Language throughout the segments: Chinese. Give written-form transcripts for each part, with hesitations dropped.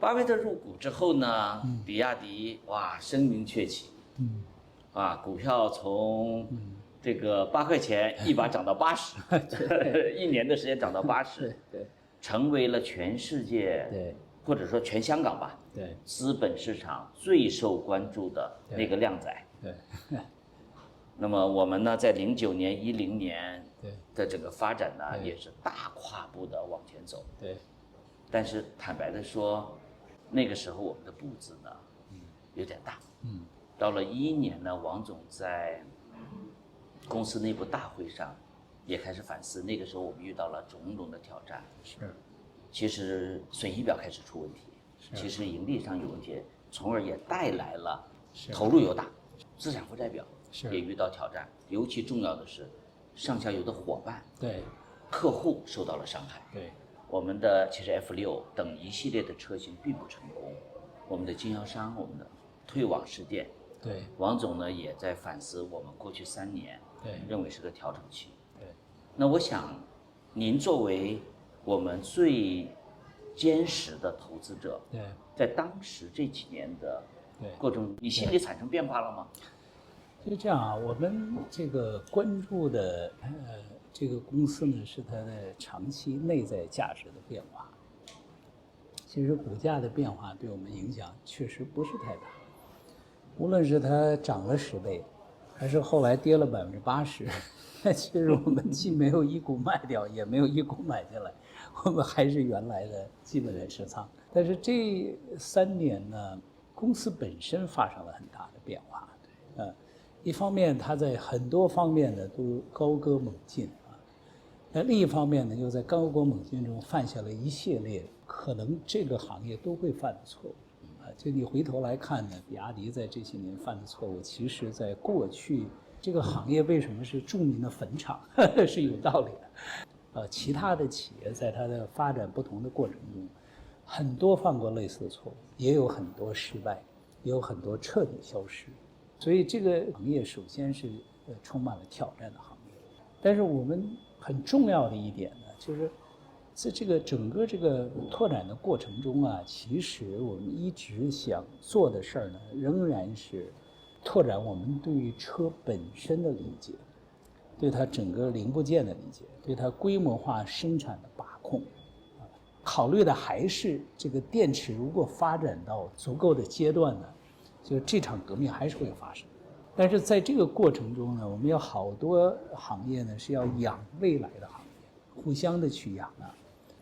巴菲特入股之后呢，比亚迪哇声名鹊起，股票从这个8块钱一把涨到80，一年的时间涨到80，对，成为了全世界对，或者说全香港吧，对，资本市场最受关注的那个靓仔。对。那么我们呢，在09年、10年对的整个发展呢，也是大跨步的往前走。对。但是坦白的说，那个时候我们的步子呢，有点大。到了2011年呢，王总在公司内部大会上也开始反思，那个时候我们遇到了种种的挑战。是。其实损益表开始出问题，其实盈利上有问题，从而也带来了投入又大，资产负债表也遇到挑战。尤其重要的是，上下游的伙伴、客户受到了伤害。我们的其实 F6等一系列的车型并不成功，我们的经销商，我们的退网试店。王总呢也在反思我们过去3年，认为是个调整期。那我想，您作为我们最坚实的投资者，在当时这几年的过程中，你心里产生变化了吗？就这样啊，我们这个关注的这个公司呢，是它的长期内在价值的变化。其实股价的变化对我们影响确实不是太大，无论是它涨了10倍，还是后来跌了80%，其实我们既没有一股卖掉，也没有一股买进来，我们还是原来的基本的持仓。但是这3年呢，公司本身发生了很大的变化。一方面它在很多方面呢都高歌猛进那另一方面呢又在高歌猛进中犯下了一系列可能这个行业都会犯的错误就你回头来看呢，比亚迪在这些年犯的错误，其实在过去这个行业为什么是著名的坟场是有道理的。其他的企业在它的发展不同的过程中，很多犯过类似的错误，也有很多失败，也有很多彻底消失。所以这个行业首先是充满了挑战的行业。但是我们很重要的一点呢，就是在这个整个这个拓展的过程中啊，其实我们一直想做的事儿呢，仍然是拓展我们对于车本身的理解，对它整个零部件的理解，对它规模化生产的把控。考虑的还是这个电池如果发展到足够的阶段呢，就这场革命还是会发生。但是在这个过程中呢，我们有好多行业呢是要养未来的行业，互相的去养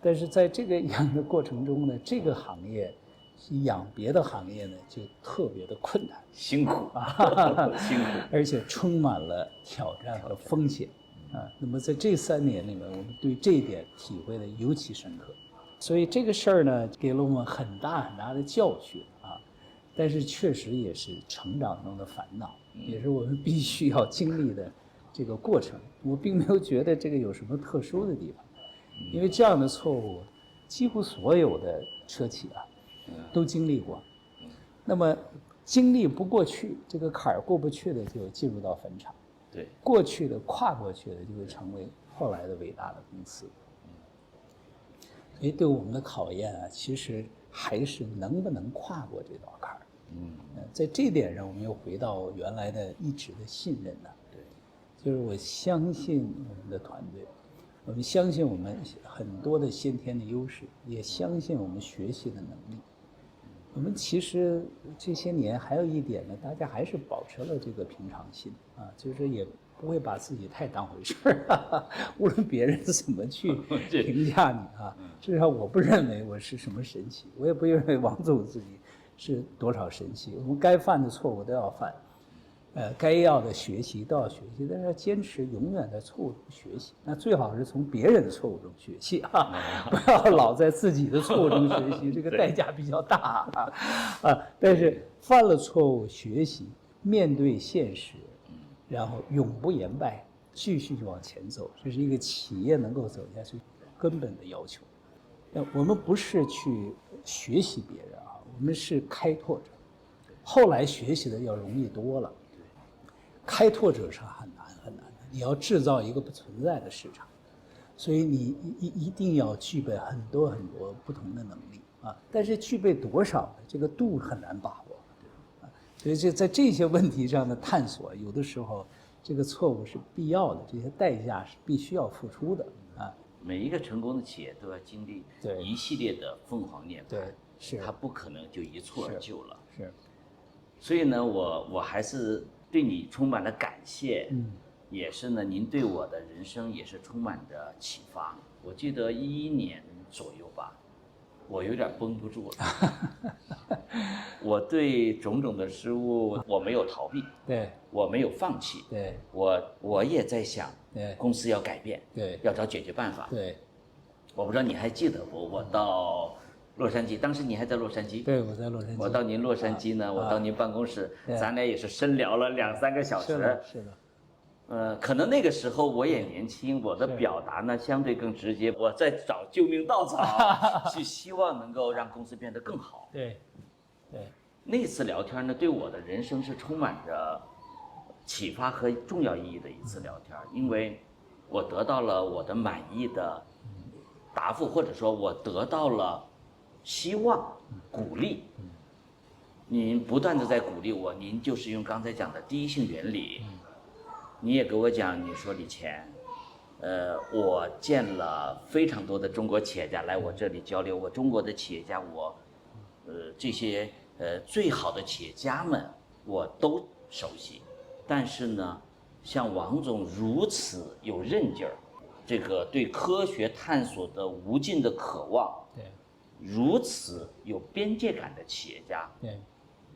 但是在这个养的过程中呢，这个行业养别的行业呢就特别的困难，辛苦辛苦，而且充满了挑战和风险那么在这3年里面，我们对这一点体会的尤其深刻。所以这个事儿呢，给了我们很大很大的教训但是确实也是成长中的烦恼，也是我们必须要经历的这个过程。我并没有觉得这个有什么特殊的地方，因为这样的错误几乎所有的车企都经历过。那么经历不过去，这个坎儿过不去的就进入到坟场，过去的跨过去的就会成为后来的伟大的公司。所以对我们的考验其实还是能不能跨过这道坎儿。在这点上，我们又回到原来的一直的信任就是我相信我们的团队，我们相信我们很多的先天的优势，也相信我们学习的能力。我们其实这些年还有一点呢，大家还是保持了这个平常心就是也不会把自己太当回事无论别人怎么去评价你至少我不认为我是什么神奇，我也不认为王总自己是多少神奇。我们该犯的错误都要犯，该要的学习都要学习，但是要坚持永远在错误中学习。那最好是从别人的错误中学习不要老在自己的错误中学习，这个代价比较大但是犯了错误学习，面对现实，然后永不言败，继续往前走，这是一个企业能够走下去根本的要求。我们不是去学习别人我们是开拓者，后来学习的要容易多了。开拓者是很难很难的，你要制造一个不存在的市场，所以你一定要具备很多很多不同的能力啊，但是具备多少呢？这个度很难把握啊。所以在这些问题上的探索，有的时候这个错误是必要的，这些代价是必须要付出的啊。每一个成功的企业都要经历一系列的凤凰涅槃，对，是，它不可能就一蹴而就了。是，所以呢，我还是对你充满了感谢，也是呢，您对我的人生也是充满着启发。我记得2011年左右吧，我有点绷不住了。我对种种的失误，我没有逃避，对，我没有放弃，对，我也在想，对，公司要改变，对，要找解决办法，对。我不知道你还记得不？我到洛杉矶，当时你还在洛杉矶，对，我在洛杉矶。我到您洛杉矶呢，我到您办公室，咱俩也是深聊了2-3个小时。是的。可能那个时候我也年轻，我的表达呢相对更直接，我在找救命稻草，是希望能够让公司变得更好。对，对。那次聊天呢，对我的人生是充满着启发和重要意义的一次聊天，因为我得到了我的满意的答复，或者说我得到了希望、鼓励。您不断的在鼓励我，您就是用刚才讲的第一性原理。你也给我讲，你说李乾，我见了非常多的中国企业家来我这里交流，我中国的企业家，这些最好的企业家们我都熟悉，但是呢，像王总如此有韧劲儿，这个对科学探索的无尽的渴望，对，如此有边界感的企业家，对，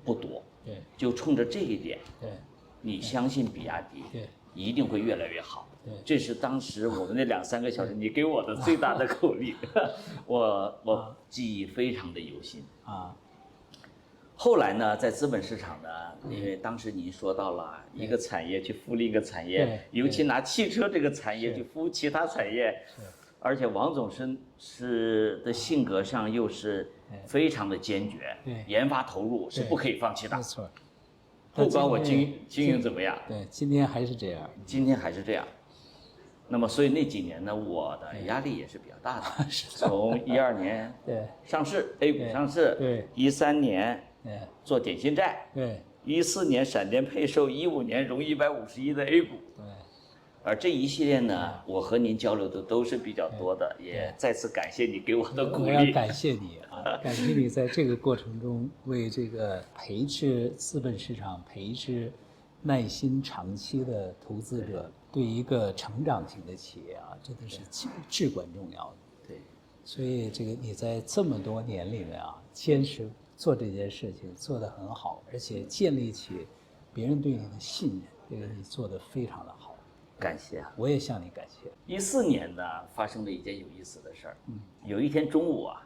不多，对，就冲着这一点，对。你相信比亚迪，对，一定会越来越好。对，这是当时我们那2-3个小时你给我的最大的鼓励，我记忆非常的犹新啊。后来呢，在资本市场呢，因为当时您说到了一个产业去扶另一个产业，尤其拿汽车这个产业去扶其他产业，而且王总是的性格上又是非常的坚决，研发投入是不可以放弃的。没错。不管我经营怎么样，对，今天还是这样。今天还是这样。那么，所以那几年呢，我的压力也是比较大的。从12年上市 A 股上市，对，13年做点心债，对，14年闪电配售，15年融150亿的 A 股，对。而这一系列呢，我和您交流的都是比较多的，也再次感谢你给我的鼓励。我要感谢你啊，感谢你在这个过程中为这个培植资本市场、培植耐心长期的投资者，对一个成长型的企业啊，真的是至关重要的。对，所以这个你在这么多年里面啊，坚持做这件事情做得很好，而且建立起别人对你的信任，这个你做得非常的好。感谢啊！我也向你感谢。14年呢，发生了一件有意思的事儿。有一天中午啊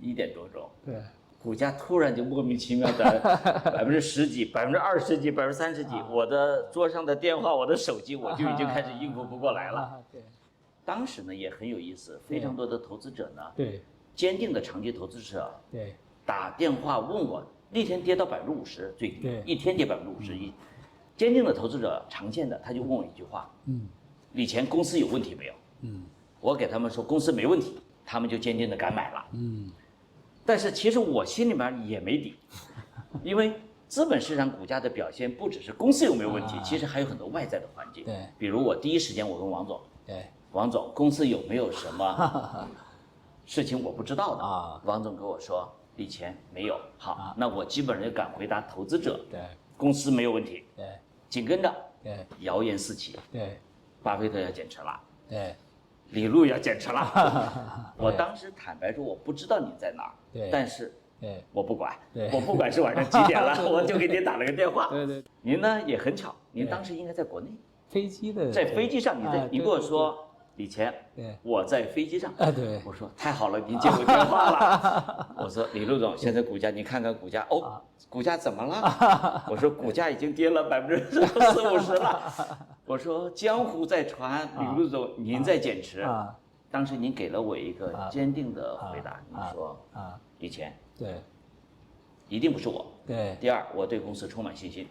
，1点多钟，对，股价突然就莫名其妙的10%几、20%几、30%几，我的桌上的电话、我的手机，我就已经开始应付不过来了。对，当时呢也很有意思，非常多的投资者呢，对，坚定的长期投资者，对，打电话问我，那天跌到50%最低，对，一天跌51%。坚定的投资者，长线的，他就问我一句话：李乾公司有问题没有？我给他们说公司没问题，他们就坚定的敢买了。但是其实我心里面也没底，因为资本市场股价的表现不只是公司有没有问题，其实还有很多外在的环境。对，比如我第一时间我问王总，王总，公司有没有什么事情我不知道的啊？王总跟我说，李乾没有。好，那我基本上就敢回答投资者，公司没有问题。对，紧跟着，谣言四起。巴菲特要减持了。李路要减持了。我当时坦白说，我不知道你在哪儿，但是我不管，我不管是晚上几点了，我就给你打了个电话。您呢也很巧，您当时应该在国内，在飞机上，你跟我说。李乾，我在飞机上。我说太好了，您接我电话了。我说李路总，现在股价您看看股价，股价怎么了？我说股价已经跌了40-50%了。我说江湖在传，李路总您在减持。当时您给了我一个坚定的回答，你说李乾，一定不是我。第二，我对公司充满信心。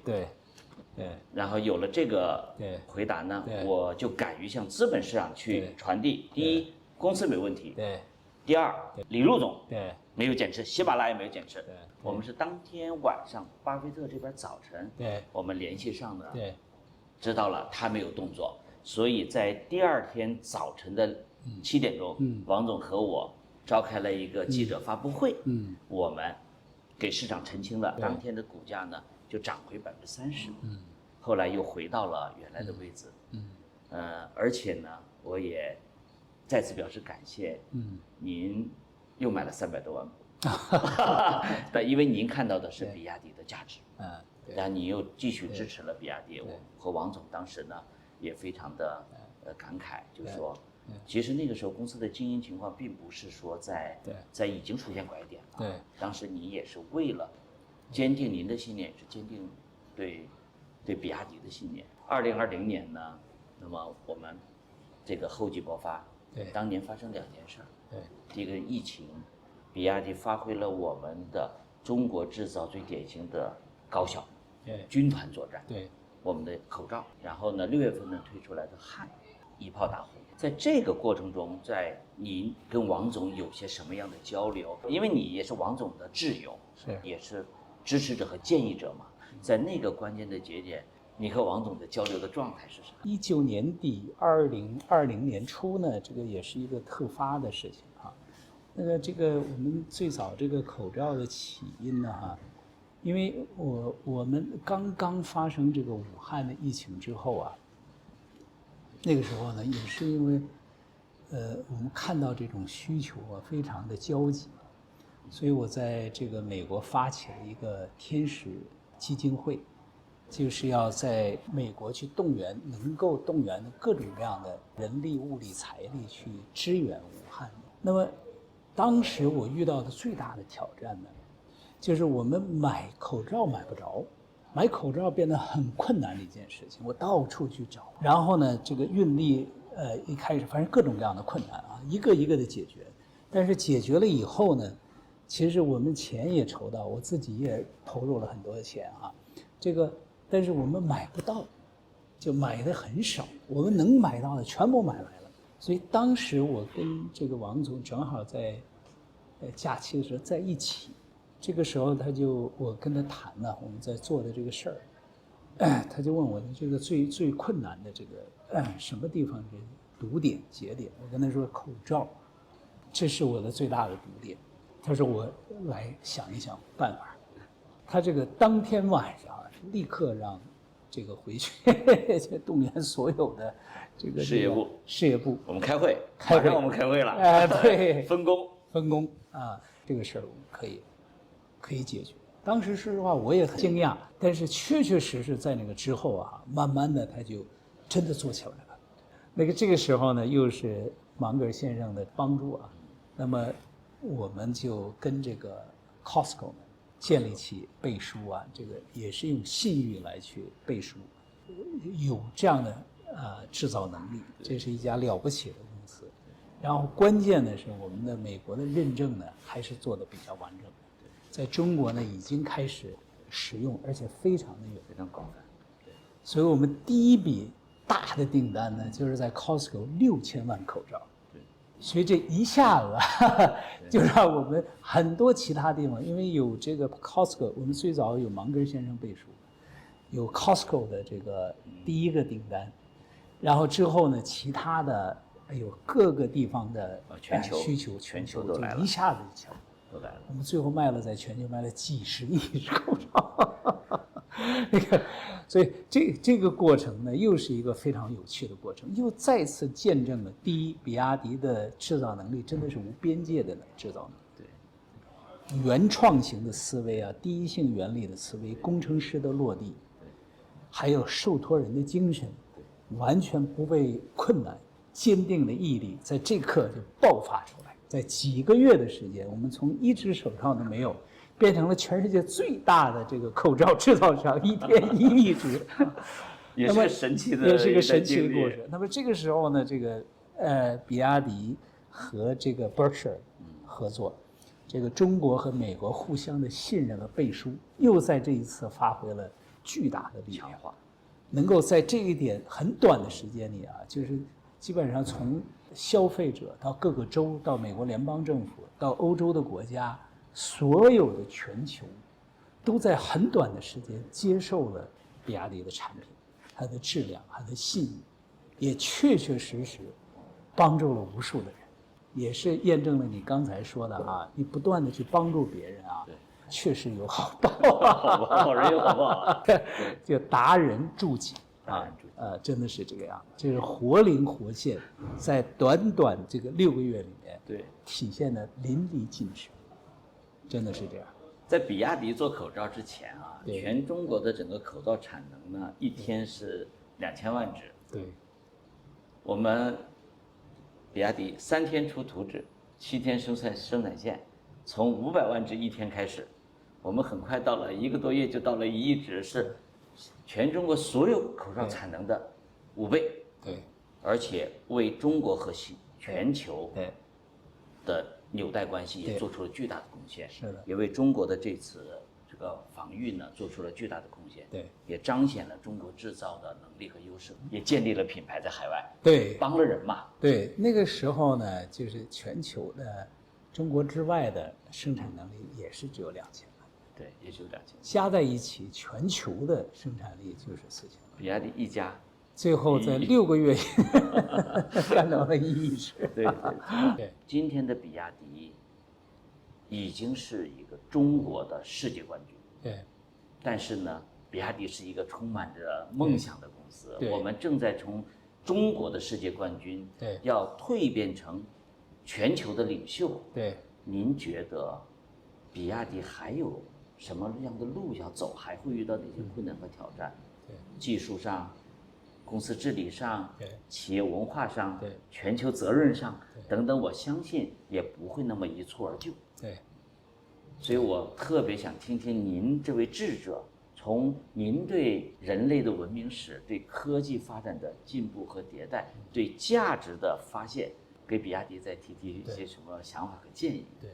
然后有了这个回答呢，我就敢于向资本市场去传递：第一，公司没问题；第二，李路总没有减持，喜马拉雅没有减持。对，我们是当天晚上，巴菲特这边早晨，对，我们联系上的，对，知道了他没有动作，所以在第二天早晨的7点钟，王总和我召开了一个记者发布会，我们给市场澄清了，当天的股价呢就涨回30%，后来又回到了原来的位置，而且呢，我也再次表示感谢，您又买了300多万股，但因为您看到的是比亚迪的价值，但你又继续支持了比亚迪，我和王总当时呢也非常的感慨，就是说，其实那个时候公司的经营情况并不是说在已经出现拐点了，对，当时你也是为了坚定您的信念，也是坚定对比亚迪的信念。2020年呢，那么我们这个厚积薄发，当年发生2件事，第一个疫情，比亚迪发挥了我们的中国制造最典型的高效，军团作战，我们的口罩，然后呢6月份呢推出来的汉一炮打红。在这个过程中，在您跟王总有些什么样的交流？因为你也是王总的挚友，也是支持者和建议者嘛，在那个关键的节点，你和王总的交流的状态是什么？19年底2020年初呢，这个也是一个特发的事情啊。这个我们最早这个口罩的起因呢哈，因为我们刚刚发生这个武汉的疫情之后啊，那个时候呢也是因为我们看到这种需求啊非常的焦急，所以我在这个美国发起了一个天使基金会，就是要在美国去能够动员的各种各样的人力、物力、财力去支援武汉。那么当时我遇到的最大的挑战呢，就是我们买口罩买不着，买口罩变得很困难的一件事情，我到处去找，然后呢，这个运力一开始反正各种各样的困难啊，一个一个的解决，但是解决了以后呢，其实我们钱也筹到，我自己也投入了很多的钱啊，但是我们买不到，就买的很少，我们能买到的全部买来了。所以当时我跟这个王总正好在假期的时候在一起，这个时候我跟他谈呢，我们在做的这个事儿，他就问我这个最困难的这个什么地方是堵点节点，我跟他说口罩，这是我的最大的堵点。他说我来想一想办法。他这个当天晚上立刻让这个回去动员所有的这个事业部，我们开会，马上我们开会了，对，分工啊，这个事儿我们可以解决。当时说实话我也很惊讶，但是确实在那个之后啊，慢慢的他就真的做起来了。这个时候呢，又是芒格先生的帮助啊，那么我们就跟这个 Costco 呢建立起背书啊，这个也是用信誉来去背书，有这样的制造能力，这是一家了不起的公司。然后关键的是我们的美国的认证呢还是做的比较完整，在中国呢已经开始使用，而且非常广泛。所以我们第一笔大的订单呢就是在 Costco 6000万口罩。所以这一下子就让我们很多其他地方，因为有这个 Costco， 我们最早有芒格先生背书，有 Costco 的这个第一个订单，然后之后呢，其他的有各个地方的需求，全球都来了，一下子就来了。我们最后在全球卖了几十亿只口罩。所以这个过程呢，又是一个非常有趣的过程，又再次见证了第一，比亚迪的制造能力真的是无边界的制造能力，对，原创型的思维啊，第一性原理的思维，工程师的落地，还有受托人的精神，完全不被困难，坚定的毅力，在这刻就爆发出来，在几个月的时间，我们从一只手套都没有，变成了全世界最大的这个口罩制造商，1天1亿只，也是个神奇的过程。那么这个时候呢，这个比亚迪和这个 Berkshire 合作，这个中国和美国互相的信任和背书，又在这一次发挥了巨大的力量，能够在这一点很短的时间里啊，就是基本上从消费者到各个州，到美国联邦政府，到欧洲的国家，所有的全球，都在很短的时间接受了比亚迪的产品，它的质量，它的信誉，也确确实实帮助了无数的人，也是验证了你刚才说的啊，你不断的去帮助别人啊，确实有好报啊，好人有好报，就达人助己啊，真的是这个样子，这是活灵活现，在短短这个6个月里面，对，体现的淋漓尽致，真的是这样。在比亚迪做口罩之前啊，全中国的整个口罩产能呢，一天是2000万只。对，我们比亚迪3天出图纸，7天生产线，从500万只一天开始，我们很快到了1个多月就到了1亿只，是全中国所有口罩产能的5倍。对，而且为中国和全球对的纽带关系也做出了巨大的贡献。是的，也为中国的这次这个防御呢做出了巨大的贡献。对，也彰显了中国制造的能力和优势，也建立了品牌在海外。对，帮了人嘛。对，那个时候呢，就是全球的中国之外的生产能力也是只有2000万。对，也就2000，加在一起，全球的生产力就是4000万。比亚迪一家，最后在6个月干到了1亿只。对对对对。今天的比亚迪已经是一个中国的世界冠军。对。但是呢，比亚迪是一个充满着梦想的公司。对。我们正在从中国的世界冠军，对，要蜕变成全球的领袖。对。您觉得比亚迪还有什么样的路要走？还会遇到哪些困难和挑战？对，技术上、公司治理上、对，企业文化上、对，全球责任上等等，我相信也不会那么一蹴而就。对，所以我特别想听听您这位智者，从您对人类的文明史、对科技发展的进步和迭代、对价值的发现，给比亚迪再提一些什么想法和建议？对。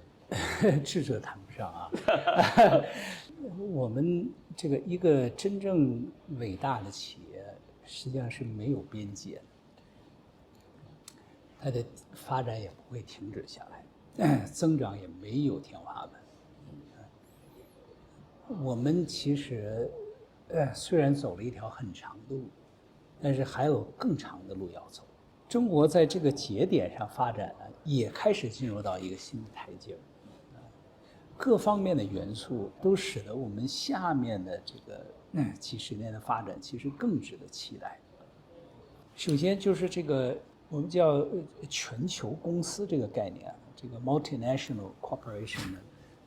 智者谈不上啊，我们这个一个真正伟大的企业，实际上是没有边界的，它的发展也不会停止下来，增长也没有天花板。我们其实，虽然走了一条很长的路，但是还有更长的路要走。中国在这个节点上发展呢，也开始进入到一个新的台阶。各方面的元素都使得我们下面的这个几十年的发展其实更值得期待。首先就是这个我们叫全球公司这个概念，这个 multinational corporation 呢，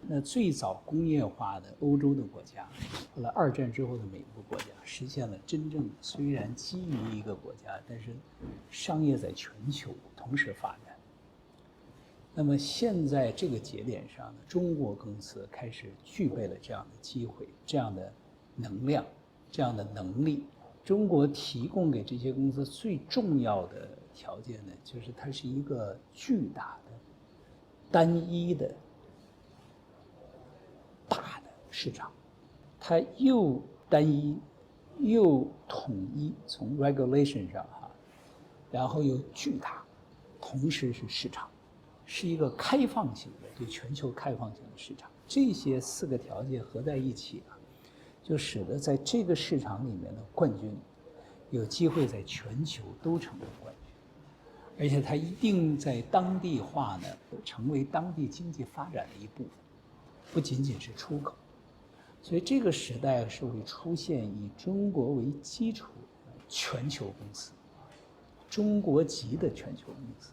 那最早工业化的欧洲的国家，后来2战之后的美国国家，实现了真正虽然基于一个国家，但是商业在全球同时发展。那么现在这个节点上呢，中国公司开始具备了这样的机会、这样的能量、这样的能力。中国提供给这些公司最重要的条件呢，就是它是一个巨大的、单一的、大的市场，它又单一又统一，从 regulation 上哈，然后又巨大，同时是市场。是一个开放型的，对全球开放型的市场，这些4个条件合在一起啊，就使得在这个市场里面的冠军，有机会在全球都成为冠军，而且它一定在当地化呢，成为当地经济发展的一部分，不仅仅是出口。所以这个时代是会出现以中国为基础的全球公司，中国级的全球公司。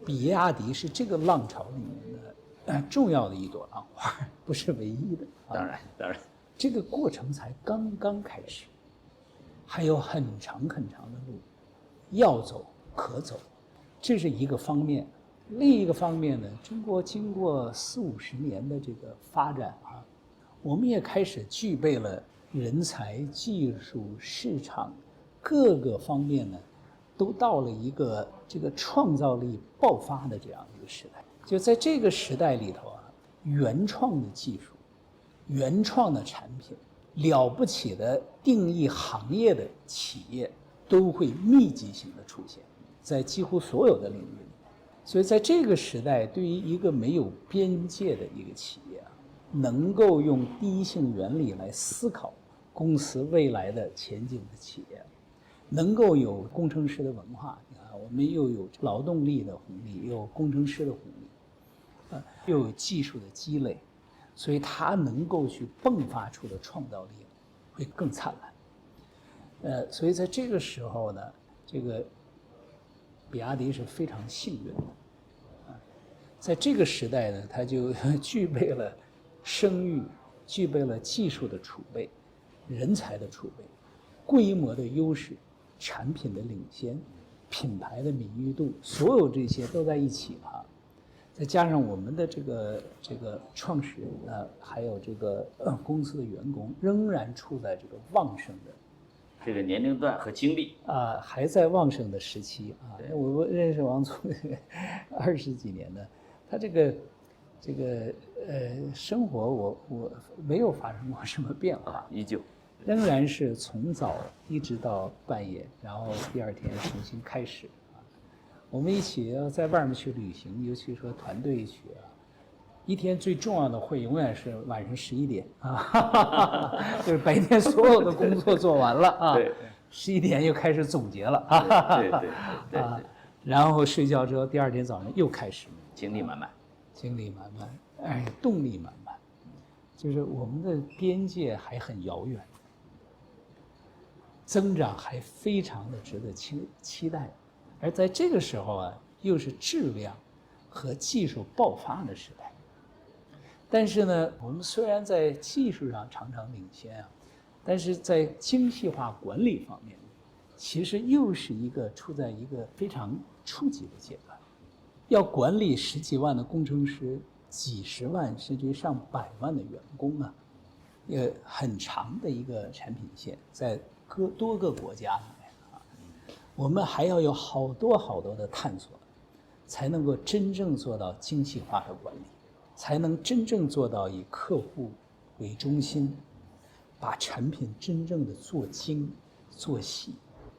比亚迪是这个浪潮里面的重要的一朵浪花，不是唯一的。当然，当然，这个过程才刚刚开始，还有很长很长的路要走可走，这是一个方面。另一个方面呢，中国经过40-50年的这个发展啊，我们也开始具备了人才、技术、市场各个方面呢。都到了一个这个创造力爆发的这样一个时代。就在这个时代里头啊，原创的技术、原创的产品、了不起的定义行业的企业都会密集型的出现。在几乎所有的领域里。所以在这个时代，对于一个没有边界的一个企业啊，能够用第一性原理来思考公司未来的前景的企业，能够有工程师的文化，你看我们又有劳动力的红利，又有工程师的红利，又有技术的积累，所以它能够去迸发出的创造力会更灿烂。所以在这个时候呢，这个比亚迪是非常幸运的，在这个时代呢，它就具备了声誉，具备了技术的储备，人才的储备，规模的优势，产品的领先，品牌的名誉度，所有这些都在一起哈。再加上我们的这个创始人呢，还有这个公司的员工，仍然处在这个旺盛的这个年龄段和经历还在旺盛的时期啊。我认识王总20几年的，他这个生活我没有发生过什么变化，依旧，仍然是从早一直到半夜，然后第二天重新开始啊。我们一起要在外面去旅行，尤其说团队去啊，一天最重要的会永远是晚上11点啊，就是白天所有的工作做完了啊，11点又开始总结了啊，对，然后睡觉之后，第二天早上又开始，精力满满，动力满满，就是我们的边界还很遥远，增长还非常的值得期待，而在这个时候啊，又是质量和技术爆发的时代。但是呢，我们虽然在技术上常常领先啊，但是在精细化管理方面，其实又是处在一个非常初级的阶段。要管理10几万的工程师，几十万甚至上100万的员工啊，很长的一个产品线，在多个国家里面啊，我们还要有好多的探索，才能够真正做到精细化的管理，才能真正做到以客户为中心，把产品真正的做精做细，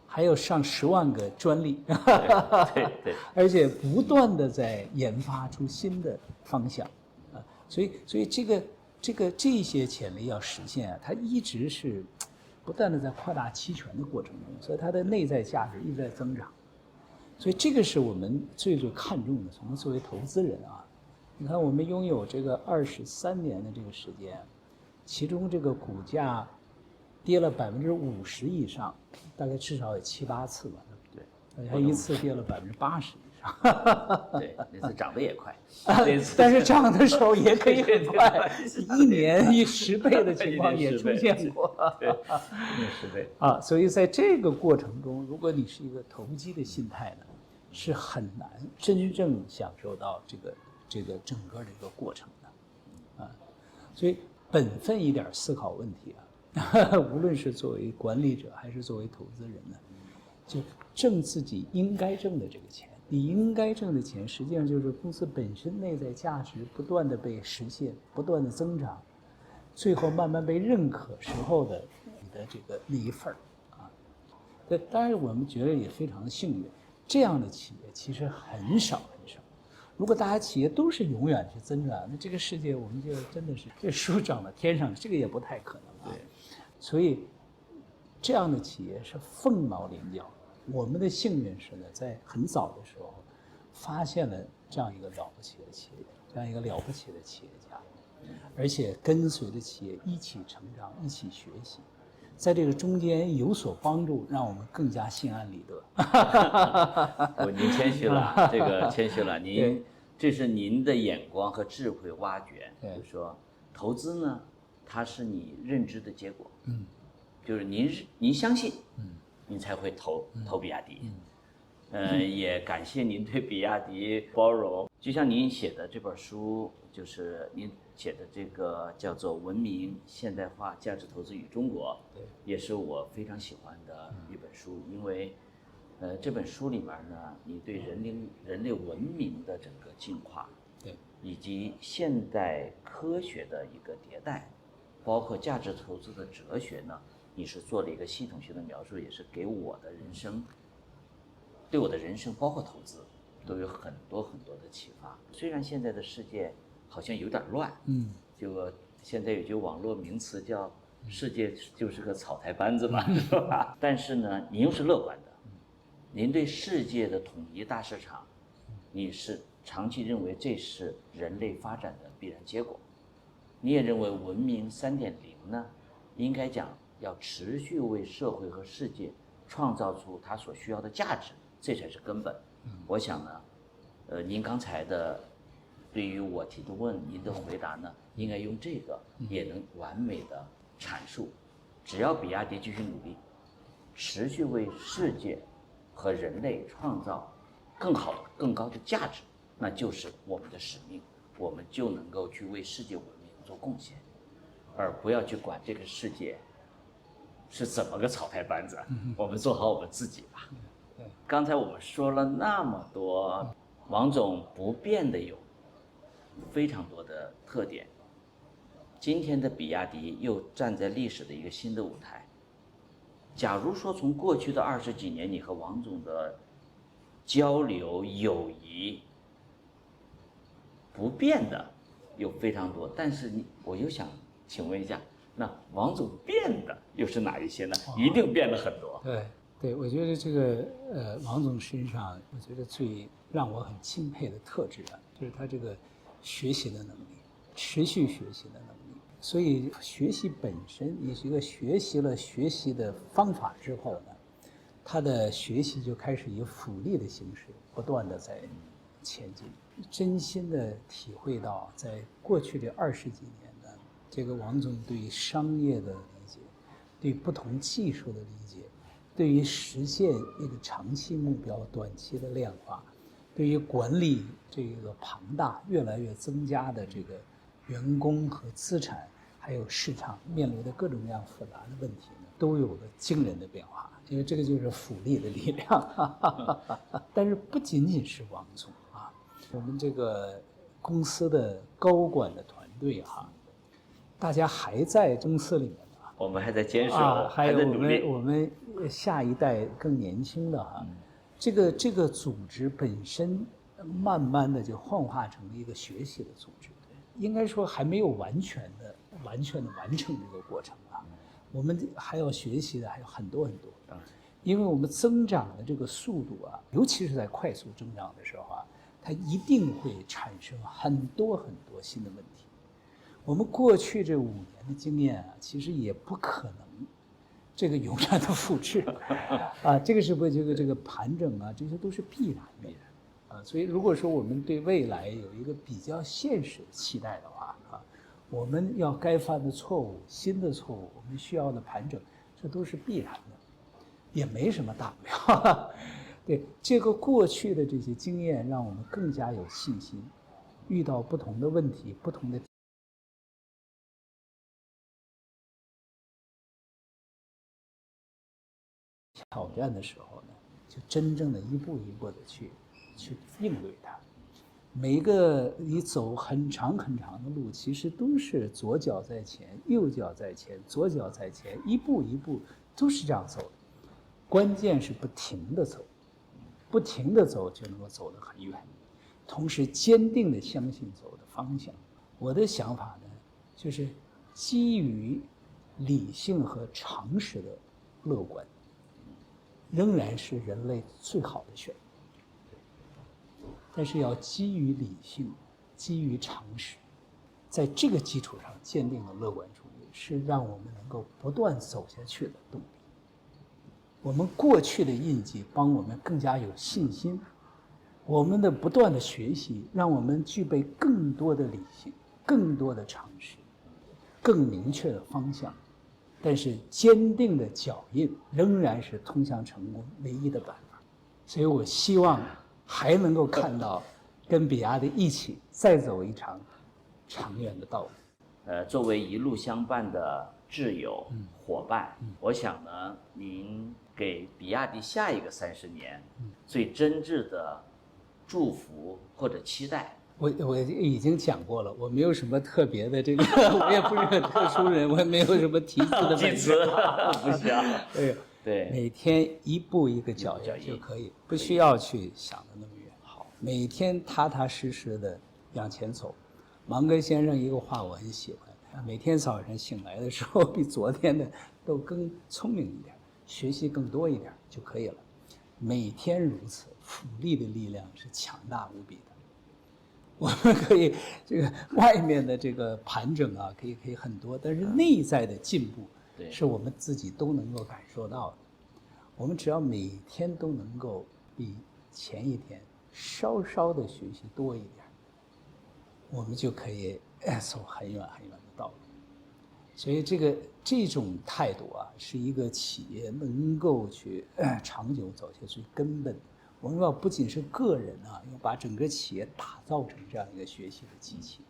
还有上10万个专利，对，而且不断的在研发出新的方向啊，所以这些潜力要实现啊，它一直是不断的在扩大期权的过程中，所以它的内在价值一直在增长，所以这个是我们最看重的。我们作为投资人啊，你看我们拥有这个23年的这个时间，其中这个股价跌了50%以上，大概至少有7、8次吧。对，还一次跌了80%以上。对，那次涨得也快，但是涨的时候也可以很快，1年10倍的情况也出现过。对，10倍啊，所以在这个过程中，如果你是一个投机的心态呢，是很难真正享受到这个整个的一个过程的，啊，所以本分一点思考问题啊，无论是作为管理者还是作为投资人呢，就挣自己应该挣的这个钱。你应该挣的钱，实际上就是公司本身内在价值不断的被实现，不断的增长，最后慢慢被认可时候的你的这个那一份儿啊。这当然我们觉得也非常幸运，这样的企业其实很少很少。如果大家企业都是永远去增长，那这个世界我们就真的是这树长到天上，这个也不太可能啊。对，所以这样的企业是凤毛麟角。我们的幸运是呢，在很早的时候发现了这样一个了不起的企业，这样一个了不起的企业家，而且跟随着企业一起成长，一起学习，在这个中间有所帮助，让我们更加心安理得。您谦虚了，这个谦虚了，这是您的眼光和智慧挖掘。就是说，投资呢，它是你认知的结果。就是您相信，你才会投比亚迪。也感谢您对比亚迪包容。就像您写的这本书，就是您写的这个叫做《文明现代化价值投资与中国》，也是我非常喜欢的一本书。因为，这本书里面呢，你对人类文明的整个进化，以及现代科学的一个迭代，包括价值投资的哲学呢，你是做了一个系统性的描述，也是给我的人生对我的人生包括投资都有很多很多的启发。虽然现在的世界好像有点乱，就现在有句网络名词叫世界就是个草台班子嘛，是吧？但是呢，您又是乐观的，您对世界的统一大市场，你是长期认为这是人类发展的必然结果。你也认为文明3.0呢，应该讲要持续为社会和世界创造出它所需要的价值，这才是根本。我想呢，您刚才的对于我提的问，您的回答呢，应该用这个也能完美的阐述。只要比亚迪继续努力，持续为世界和人类创造更好的、更高的价值，那就是我们的使命，我们就能够去为世界文明做贡献，而不要去管这个世界是怎么个草台班子，我们做好我们自己吧。刚才我们说了那么多，王总不变的有非常多的特点。今天的比亚迪又站在历史的一个新的舞台。假如说从过去的20几年，你和王总的交流友谊不变的有非常多，但是我又想请问一下，那王总变的又是哪一些呢？一定变了很多。对，我觉得这个王总身上，我觉得最让我很钦佩的特质啊，就是他这个学习的能力，持续学习的能力。所以学习本身，也是一个学习了学习的方法之后呢，他的学习就开始以复利的形式不断的在前进。真心的体会到，在过去的20几年呢，这个王总对商业的理解，对不同技术的理解，对于实现一个长期目标、短期的量化，对于管理这个庞大、越来越增加的这个员工和资产，还有市场面临的各种各样复杂的问题呢，都有了惊人的变化。因为这个就是复利的力量。但是不仅仅是王总啊，我们这个公司的高管的团队哈，大家还在公司里面呢，我们还在坚守，还有在努力。我们下一代更年轻的哈，这个组织本身慢慢的就幻化成了一个学习的组织。应该说还没有完全的完成这个过程啊，我们还要学习的还有很多很多。因为我们增长的这个速度啊，尤其是在快速增长的时候啊，它一定会产生很多很多新的问题。我们过去这5年的经验啊，其实也不可能这个永远的复制啊，这个是不这个盘整啊，这些都是必然的。所以如果说我们对未来有一个比较现实的期待的话啊，我们要该犯的错误、新的错误，我们需要的盘整，这都是必然的，也没什么大不了。对，这个过去的这些经验，让我们更加有信心，遇到不同的问题、不同的挑战的时候呢，就真正的一步一步的去应对它。每一个你走很长很长的路，其实都是左脚在前，右脚在前，左脚在前，一步一步都是这样走的。关键是不停的走，不停的走就能够走得很远，同时坚定的相信走的方向。我的想法呢，就是基于理性和常识的乐观，仍然是人类最好的选择。但是要基于理性，基于常识，在这个基础上坚定的乐观主义，是让我们能够不断走下去的动力。我们过去的印记帮我们更加有信心，我们的不断的学习让我们具备更多的理性，更多的常识，更明确的方向。但是坚定的脚印仍然是通向成功唯一的办法。所以我希望还能够看到跟比亚迪一起再走一场长远的道路。作为一路相伴的挚友、伙伴，我想呢，您给比亚迪下一个30年最真挚的祝福或者期待。我已经讲过了，我没有什么特别的这个，我也不是个特殊人，我也没有什么题词的本事，不需要。对，每天一步一个脚印就可以，不需要去想的那么远。好，每天踏踏实实的往前走。芒格先生一个话我很喜欢，每天早晨醒来的时候比昨天的都更聪明一点，学习更多一点就可以了。每天如此，复利的力量是强大无比的。我们可以这个外面的这个盘整啊，可以很多，但是内在的进步，是我们自己都能够感受到的。我们只要每天都能够比前一天稍稍的学习多一点，我们就可以走很远很远的道路。所以这种态度啊，是一个企业能够去长久走下去根本。我们要不仅是个人啊，要把整个企业打造成这样一个学习的机器，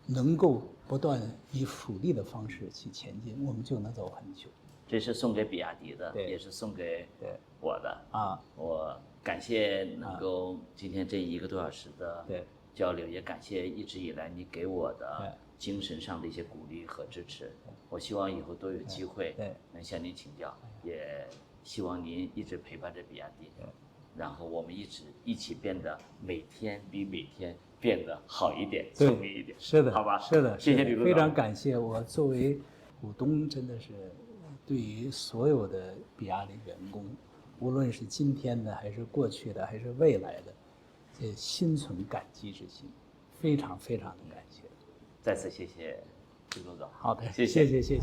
能够不断以复利的方式去前进，我们就能走很久。这是送给比亚迪的，也是送给我的啊！我感谢能够今天这1个多小时的交流，也感谢一直以来你给我的精神上的一些鼓励和支持。我希望以后都有机会能向您请教，也希望您一直陪伴着比亚迪，然后我们一起变得每天比每天变得好一点，聪明一点。是的，好吧，是的，谢谢李总，非常感谢。我作为股东，真的是对于所有的比亚迪员工，无论是今天的还是过去的还是未来的，心存感激之心，非常非常的感谢。再次谢谢李总。好的，谢谢。谢谢。